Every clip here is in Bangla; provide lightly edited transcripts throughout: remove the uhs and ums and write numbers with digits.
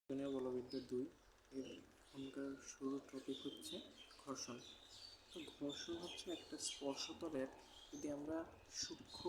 প্রয়োজনীয় বলবিদ্যা 2 এর এখনকার শুরুর টপিক হচ্ছে ঘর্ষণ। তো ঘর্ষণ হচ্ছে একটা স্পর্শতলের যদি আমরা সূক্ষ্ম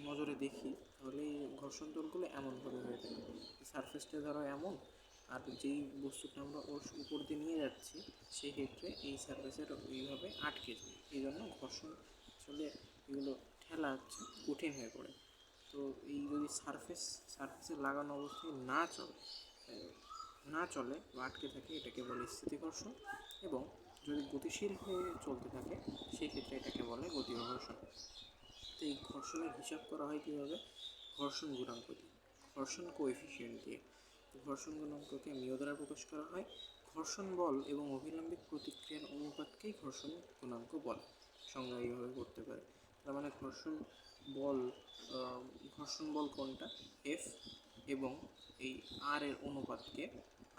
নজরে দেখি তাহলে এই ঘর্ষণ তলগুলো এমনভাবে হয়ে থাকে। সারফেসটা ধরো এমন, আর যেই বস্তুটা আমরা ওর উপর দিয়ে নিয়ে যাচ্ছি সেই ক্ষেত্রে এই সারফেসের এইভাবে আটকে যায়। এই জন্য ঘর্ষণ আসলে এগুলো ঠেলা হচ্ছে কঠিন হয়ে পড়ে। তো এই যদি সারফেসে লাগানো অবস্থায় না চলে বা আটকে থাকে এটাকে বলে স্থিতি ঘর্ষণ, এবং যদি গতিশীল হয়ে চলতে থাকে সেই ক্ষেত্রে এটাকে বলে গতীয় ঘর্ষণ। তো এই ঘর্ষণের হিসাব করা হয় কীভাবে? ঘর্ষণ গুণাঙ্ক দিয়ে, ঘর্ষণ কোএফিসিয়েন্ট দিয়ে। ঘর্ষণ গুণাঙ্ককে মিউ দ্বারা প্রকাশ করা হয়। ঘর্ষণ বল এবং অভিলম্বিক প্রতিক্রিয়ার অনুপাতকেই ঘর্ষণ গুণাঙ্ক বলে। সংজ্ঞা এইভাবে করতে পারে। তার মানে ঘর্ষণ বল কোনটা? এফ এবং এই আর এর অনুপাতকে,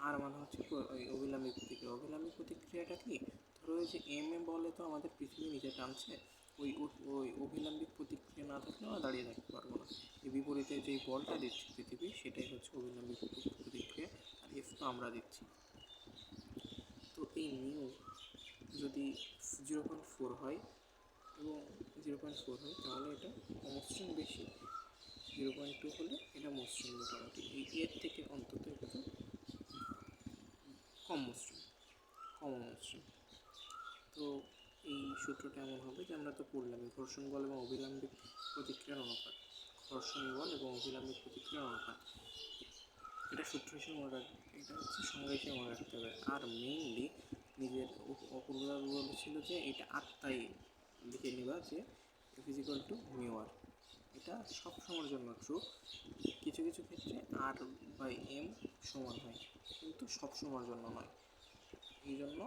আর মানে হচ্ছে ওই অভিলম্বিক প্রতিক্রিয়াটা কি? ধরো ওই যে এম এ বলে তো আমাদের পৃথিবী নিজে টানছে, ওই অভিলম্বিক প্রতিক্রিয়া না থাকলে আমরা দাঁড়িয়ে থাকতে পারবো না। এই বিপরীতে যেই বলটা দিচ্ছে পৃথিবী সেটাই হচ্ছে অভিলম্বিক প্রতিক্রিয়া, আর এফ তো আমরা দিচ্ছি। তো এই মিউ যদি 0.4 হয় এবং 0.4 হয় তাহলে এটা মসৃণ বেশি, 0.2 হলে এটা মসৃণ মোটামুটি এই এর থেকে অন্তত একটু কম মসৃণ। তো এই সূত্রটা এমন হবে যে আমরা তো পড়লাম ঘর্ষণ বল এবং অভিলম্বিক প্রতিক্রিয়ার অনুপাত। ঘর্ষণ বল এবং অভিলম্বিক প্রতিক্রিয়ার অনুপাত, এটা সূত্র হিসেবে মনে রাখবে, এটা হচ্ছে সংজ্ঞা হিসেবে মনে রাখতে হবে। আর মেইনলি নিজের অপূর্বরা বলেছিল যে এটা আত্মাই লিখে নিবা যে ফিজিক্যাল টু মিউ আর। এটা সব সময়ের জন্য ট্রু, কিছু কিছু ক্ষেত্রে আর বাই এম সমান হয় কিন্তু সব সময়ের জন্য নয়। এই জন্য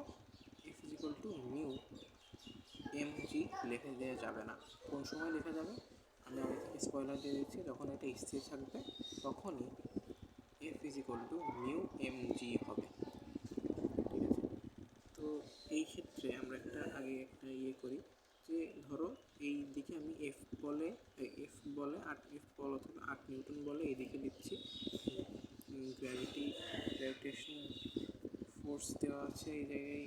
F equal to mu M G লিখে দেওয়া যাবে না। কোন সময় লেখা যাবে? আমি আগে থেকে স্পয়লার দিয়ে দিচ্ছি, যখন এটা স্থির থাকবে তখনই F equal to mu M G হবে। ঠিক আছে, তো এই ক্ষেত্রে আমরা একটা ইয়ে করি যে ধরো এই দিকে আমি এফ বলে 8 নিউটন বলে এইদিকে দিচ্ছি, গ্র্যাভিটেশন ফোর্স দেওয়া আছে এই জায়গায়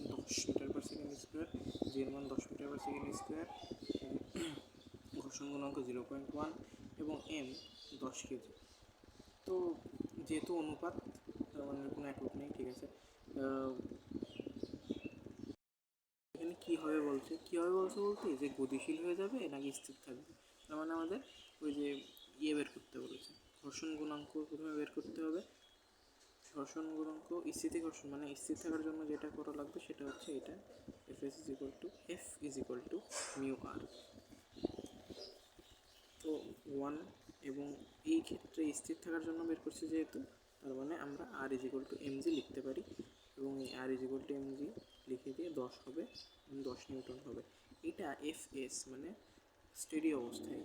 10 মিটার পার সেকেন্ড স্কোয়ার, জির মান 10 মিটার পার সেকেন্ড স্কোয়ার, ঘর্ষণ গুণাঙ্ক 0.1 এবং এম 10 কেজি। তো যেহেতু অনুপাত, তার মানে কোনো একক নেই, ঠিক আছে। এখানে কী হবে বলছে যে গতিশীল হয়ে যাবে নাকি স্থির থাকবে। তার মানে আমাদের ওই যে বের করতে বলেছে, ঘর্ষণ গুণাঙ্ক প্রথমে বের করতে হবে। ঘর্ষণ গুণাঙ্ক স্থিতি ঘর্ষণ মানে স্থির থাকার জন্য যেটা করা লাগবে সেটা হচ্ছে এটা, F is equal to mu R. তো 1 এবং এই ক্ষেত্রে স্থির থাকার জন্য বের করছি যেহেতু, তার মানে আমরা R is equal to M G লিখতে পারি, এবং এই R is equal to M G লিখে দিয়ে 10 হবে, 10 নিউটন হবে। এটা এফ এস মানে স্টেডি অবস্থায়,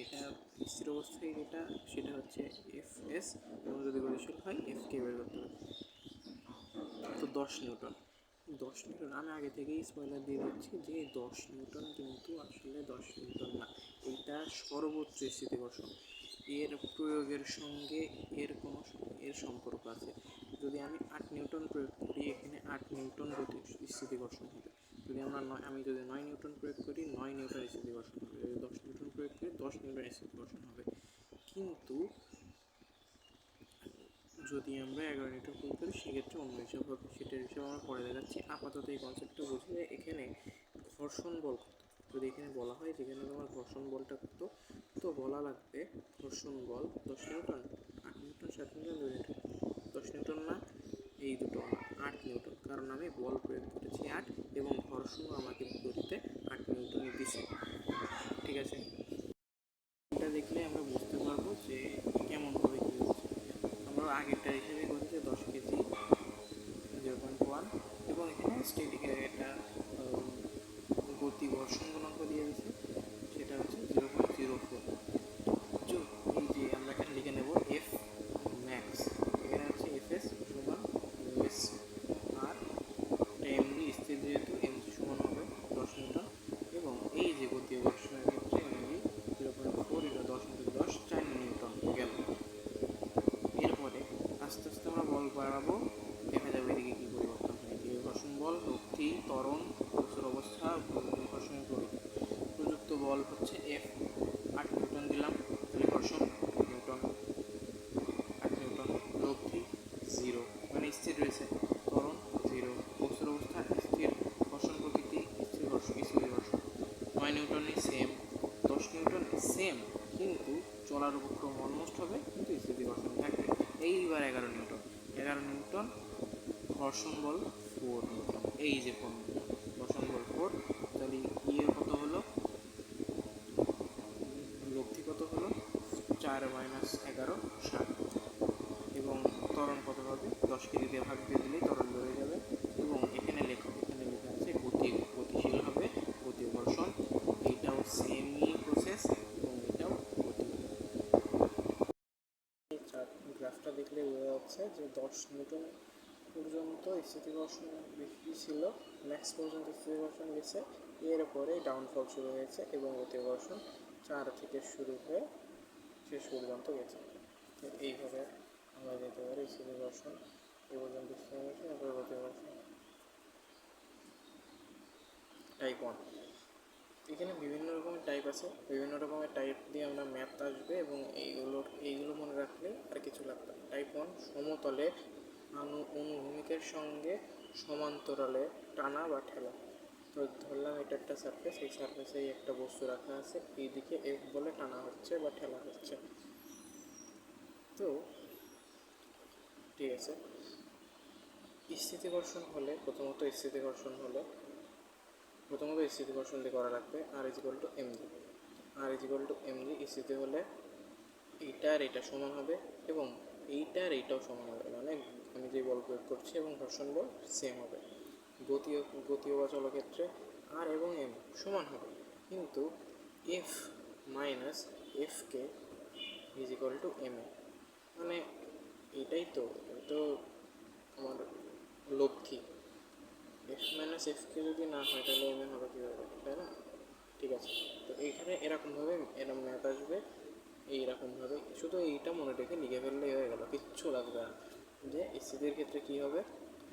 এটা স্থির অবস্থায় যেটা সেটা হচ্ছে এফ এস, এবং যদি গতিশীল হয় এফ কে বের করতে হবে। তো 10 নিউটন আমি আগে থেকেই স্পয়লার দিয়ে দিচ্ছি যে 10 নিউটন কিন্তু আসলে 10 নিউটন না, এইটা সর্বোচ্চ স্থিতিঘর্ষণ। এর প্রয়োগের সঙ্গে এর সম্পর্ক আছে। যদি আমি 8 নিউটন প্রয়োগ করি এখানে 8 নিউটন স্থিতিঘর্ষণ হবে। আমি যদি 9 নিউটন প্রয়োগ করি 9 নিউটন স্থিতিঘর্ষণ হবে। যদি 10 নিউটন প্রয়োগ করি 10 নিউটন স্থিতিঘর্ষণ হবে। কিন্তু যদি আমরা 11 নিউটন প্রয়োগ করি সেক্ষেত্রে অন্য হিসাব হবে, সেটার হিসাব আমরা পরে দেখাচ্ছি। আপাতত এই কনসেপ্টটা বুঝলে এখানে ঘর্ষণ বল কত, যদি এখানে বলা হয় যেখানে তোমার ঘর্ষণ বলটা কত, তো বলা লাগবে ঘর্ষণ বল 10 Newton, 8 Newton, 7 Newton, 2 Newton. 10 Newton না, এই দুটো না, 8 নিউটন, কারণ আমি বল প্রয়োগ করেছি 8 এবং ঘর্ষণও আমাকে বিপরীতে 8 নিউটনই দিছে। ঠিক আছে, এটা দেখলে আমরা বুঝতে পারবো যে কেমনভাবে কী হচ্ছে। আমরা আগেরটা হিসেবে করেছি 10 কেজি 0.1, এবং এখানে স্টেটিকে একটা গতি ঘর্ষণ গুণাঙ্ক দিয়ে দিয়েছে সেটা হচ্ছে 0.04। এই যে আমরা এখানে লিখে নেব এফ ম্যাক্স, এখানে হচ্ছে এফ এস সমান এস, আর এমজি স্থির যেহেতু এমজি সমান হবে 10 নিউটন, এবং এই যে গতি ঘর্ষণের ক্ষেত্রে এমজি বাড়াবো, দেখা যাবে এদিকে কী পরিবর্তন হয়। এদিকে ঘর্ষণ বল, রক্তি, ত্বরণ, বস্তুর অবস্থা, ঘর্ষণের প্রযুক্ত বল হচ্ছে F, 8 নিউটন দিলাম, তাহলে ঘর্ষণ নিউটন, 8 নিউটন। রক্তি 0 মানে স্থির রয়েছে, ত্বরণ 0, বস্তুর অবস্থা স্থির, ঘর্ষণ প্রকৃতি স্থির ঘর্ষণ 9 নিউটনই সেম, 10 নিউটন সেম, কিন্তু চলার উপক্রম অলমোস্ট হবে, কিন্তু স্থিতি ঘর্ষণ থাকবে। এইবার 11 নিউটন, 11 নিউটন, ঘর্ষণ বল 4 নিউটন, এই যে 4 নিউটন, ঘর্ষণ বল 4, তাহলে কত হলো, লব্ধি কত হলো, 4 - 11 60, এবং ত্বরণ কত হবে, 10 কেজি দিয়ে ভাগ দিয়ে দিলেই ত্বরণ বেড়ে যাবে। এবং এখানে লেখা আছে গতিশীল হবে, গতি ঘর্ষণ, এইটাও সেমই প্রসেস এবং এটাও গতি। এই গ্রাফটা দেখলে বোঝা যাচ্ছে যে 10 নিউটন পর্যন্ত স্থিতি ঘর্ষণ বেশি ছিল, ম্যাক্স পর্যন্ত স্থিতি ঘর্ষণ গেছে, এরপরে ডাউনফল শুরু হয়েছে এবং গতি ঘর্ষণ 4 থেকে শুরু হয়ে শেষ পর্যন্ত গেছে। তো এইভাবে আমরা যেতে পারি স্থিতি ঘর্ষণ এই পর্যন্ত স্থিতি ঘর্ষণ, এরপরে গতি ঘর্ষণ। টাইপ 1, এখানে বিভিন্ন রকমের টাইপ আছে, বিভিন্ন রকমের টাইপ দিয়ে আমরা ম্যাথ আসবে এবং এইগুলো মনে রাখলে আর কিছু লাগবে না। টাইপ 1, সমতলে অনুভূমিকের সঙ্গে সমান্তরালে টানা বা ঠেলা। তো ধরলাম এটা একটা সারফেস, এই সারফেসে একটা বস্তু রাখা আছে, এইদিকে F বলে টানা হচ্ছে বা ঠেলা হচ্ছে। তো ঠিক আছে, স্থিতি ঘর্ষণ হলে প্রথমত স্থিতি ঘর্ষণ দিয়ে করা রাখবে R=mg, R=mg। স্থিতি হলে এইটা আর এইটা সমান হবে এবং এইটা আর এইটাও সমান হবে, মানে আমি যে বল প্রয়োগ করছি এবং ঘর্ষণ বল সেম হবে। গতীয় বা চলক্ষেত্রে আর এবং এম সমান হবে, কিন্তু F - FK = ma, মানে এটাই তো আমার লব্ধি। F - FK যদি না হয় তাহলে ma হবে কীভাবে, তাই না? ঠিক আছে, তো এইখানে এরকম ম্যাথ আসবে, এইরকমভাবে শুধু এইটা মনে রেখে লিখে ফেললেই হয়ে গেল, কিচ্ছু লাগবে না। যে স্থিতির ক্ষেত্রে কী হবে,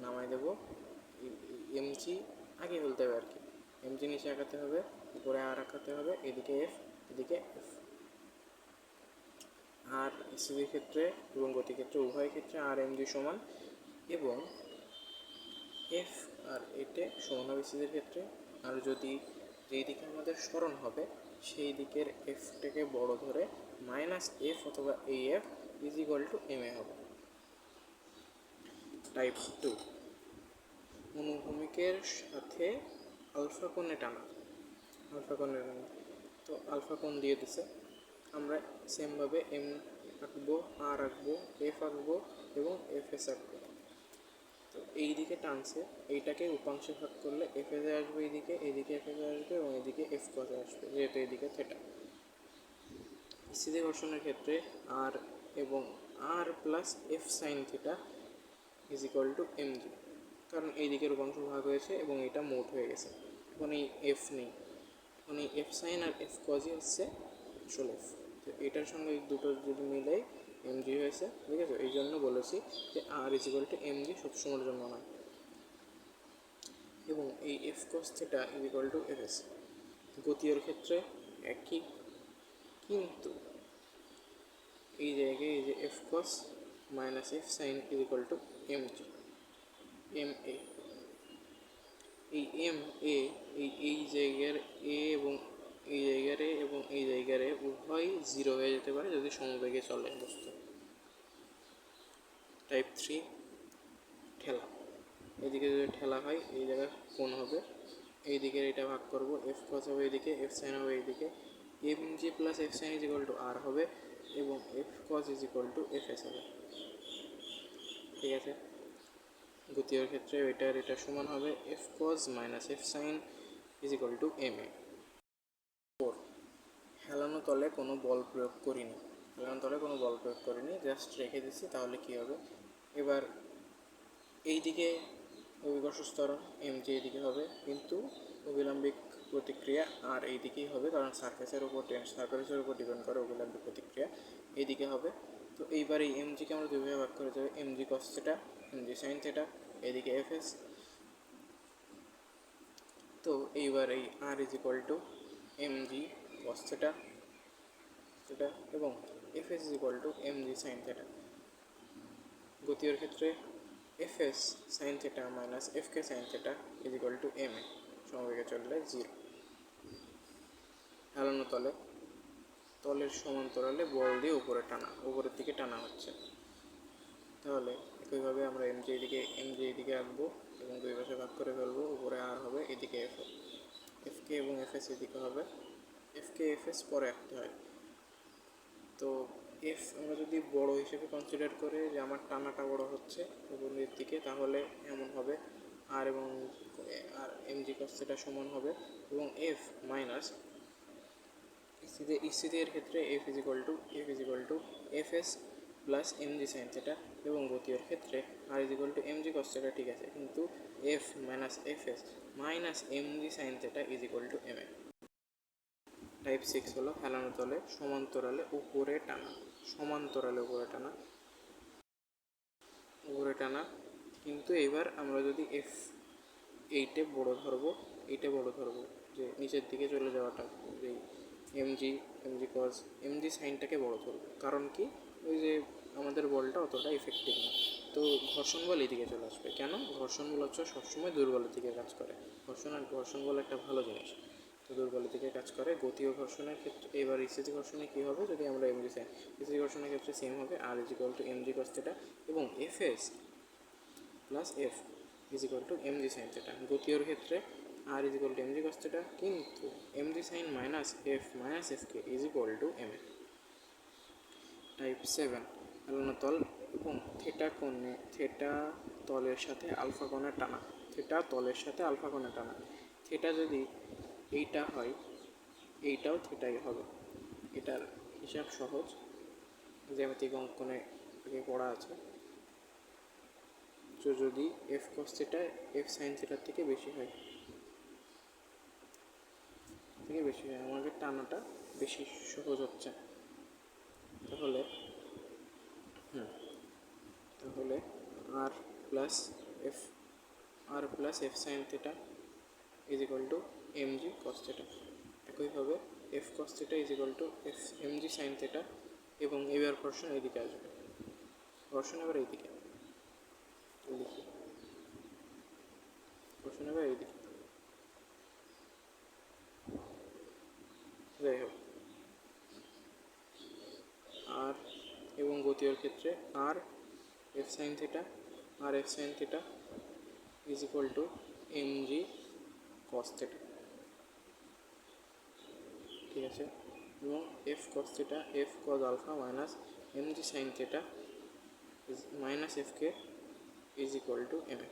নামাই দেবো, এমজি আগে ফেলতে হবে আর কি, এমজি নিচে আঁকাতে হবে, উপরে আর আঁকাতে হবে, এদিকে এফ, এদিকে এফ। আর স্থিতির ক্ষেত্রে এবং গতির ক্ষেত্রে উভয় ক্ষেত্রে আর এমজি সমান, এবং এফ আর এটে সমান হবে স্থিতির ক্ষেত্রে। আর যদি যেই দিকে আমাদের স্মরণ হবে সেই দিকের এফটাকে বড় ধরে -f অথবা AF = ma হবে। টাইপ 2, অনুভূমিকের সাথে আলফা কোণে টানা, তো আলফা কোণ দিয়ে দিছে, আমরা সেমভাবে এম আঁকবো, আর আঁকবো, এফ আঁকবো এবং এফএস আঁকবো। তো এই দিকে টানছে, এইটাকে উপাংশে ভাগ করলে এফএসে আসবে, এইদিকে এফএসে আসবে এবং এইদিকে এফ কসে আসবে, যেহেতু এইদিকে থেটা। স্থিতি ঘর্ষণের ক্ষেত্রে আর এবং R plus F sine theta =mg, কারণ এই দিকের উপাংশ ভাগ হয়েছে এবং এটা মোট হয়ে গেছে, এখন এই এফ নেই, এখন এই এফ সাইন আর এফ কজই হচ্ছে আসল এফ। তো এটার সঙ্গে এই দুটো যদি মিলে এমজি হয়েছে, ঠিক আছে? এই জন্য বলেছি যে R=mg সবসময়ের জন্য নয়, এবং এই এফ কস থিটা =fs। গতীয়র ক্ষেত্রে একই, কিন্তু এই জায়গায় এই যে F cos - F sine =mg, ma, এই এম এ এই জায়গার এ এবং এই জায়গার এ এবং এই জায়গার এ উভয় 0 হয়ে যেতে পারে যদি সমবেগে চলে বস্তু। টাইপ 3, ঠেলা। এদিকে যদি ঠেলা হয় এই জায়গায় কোণ হবে, এই দিকের এটা ভাগ করব, এফ কস হবে এদিকে, এফ সাইন হবে এইদিকে, mg + এফ সাইন = r হবে এবং এফ কস =fs হবে। ঠিক আছে, গতীয়র ক্ষেত্রে এটা সমান হবে F cos - F sine =ma। 4, হেলানো তলে কোনো বল প্রয়োগ করিনি, জাস্ট রেখে দিচ্ছি, তাহলে কী হবে, এবার এই দিকে অভিকর্ষ ত্বরণ mg এইদিকে হবে, কিন্তু অভিলম্বিক প্রতিক্রিয়া আর এই দিকেই হবে, কারণ সারফেসের উপর ডিপেন্ড করে অভিলম্বিক প্রতিক্রিয়া, এইদিকে হবে। তো এইবার এই এমজিকে আমরা দুইভাবে ভাগ করে দেবো, MG cos theta, MG sine theta, এদিকে এফএস। তো এইবার এই R is equal to MG cos theta theta এবং FS is equal to MG sine theta. গতীয়র ক্ষেত্রে FS sine theta minus FK sine theta is equal to M A, সমবেগে চললে 0। হেলানো তলে, তলের সমান্তরালে বল দিয়ে উপরে টানা, উপরের দিকে টানা হচ্ছে। তাহলে একইভাবে আমরা এমজি এদিকে আঁকবো এবং দুই পাশে ভাগ করে ফেলবো, উপরে আর হবে, এদিকে এফকে এবং এফএস এদিকে হবে, এফকে এফএস পরে আঁকতে হয়। তো এফ আমরা যদি বড় হিসেবে কনসিডার করে যে আমার টানাটা বড় হচ্ছে উপরের দিকে, তাহলে এমন হবে আর এবং আর এমজি কস থেটা সমান হবে এবং এফ মাইনাস ইসিতে এর ক্ষেত্রে F is equal to FS plus MG sine theta এবং গতীয়র ক্ষেত্রে R is equal to MG cos theta, ঠিক আছে, কিন্তু F minus FS minus MG sine theta is equal to M A. Type 6 হলো হেলানো তলে সমান্তরালে উপরে টানা, সমান্তরালে উপরে টানা। কিন্তু এবার আমরা যদি এফ এইটে বড় ধরবো, যে নিচের দিকে চলে যাওয়াটা, যে এমজি কজ এমজি সাইনটাকে বড় ধরবো, কারণ কি, ওই যে আমাদের বলটা অতটা ইফেক্টিভ না। তো ঘর্ষণ বল এদিকে চলে আসবে। কেন? ঘর্ষণ বল হচ্ছে সবসময় দুর্বলের দিকে কাজ করে। ঘর্ষণ বল একটা ভালো জিনিস, তো দুর্বলের দিকে কাজ করে। গতীয় ঘর্ষণের ক্ষেত্রে এবার স্থিতি ঘর্ষণে কী হবে, যদি আমরা এমজি সাইন, স্থিতি ঘর্ষণের ক্ষেত্রে সেম হবে, R is equal to MG cos theta এবং FS plus F is equal to MG sine theta. গতীয়র ক্ষেত্রে R is equal to MG cos theta, কিন্তু MG sine minus FK is equal to M A. Type 7 হেলানো তল এবং থেটা তলের সাথে আলফা কোণে টানা, থেটা যদি এইটা হয়, এইটাও থেটাই হবে। এটার হিসাব সহজ, জ্যামিতিক অঙ্কনে পড়া আছে। তো যদি F cos theta F sine থেটার থেকে বেশি হয়, আমাদের টানাটা বেশি সহজ হচ্ছে। তাহলে R plus F sine theta is equal to MG cos theta. একইভাবে F cos theta is equal to F MG sine theta এবং এবার ঘর্ষণ এইদিকে আসবে, এবার এইদিকে লিখি, এবার এইদিকে। যাই হোক, আর এবং গতীয়র ক্ষেত্রে R F sine theta is equal to MG cos theta, ঠিক আছে, এবং F cos theta F cos alpha minus MG sine theta minus FK is equal to M A.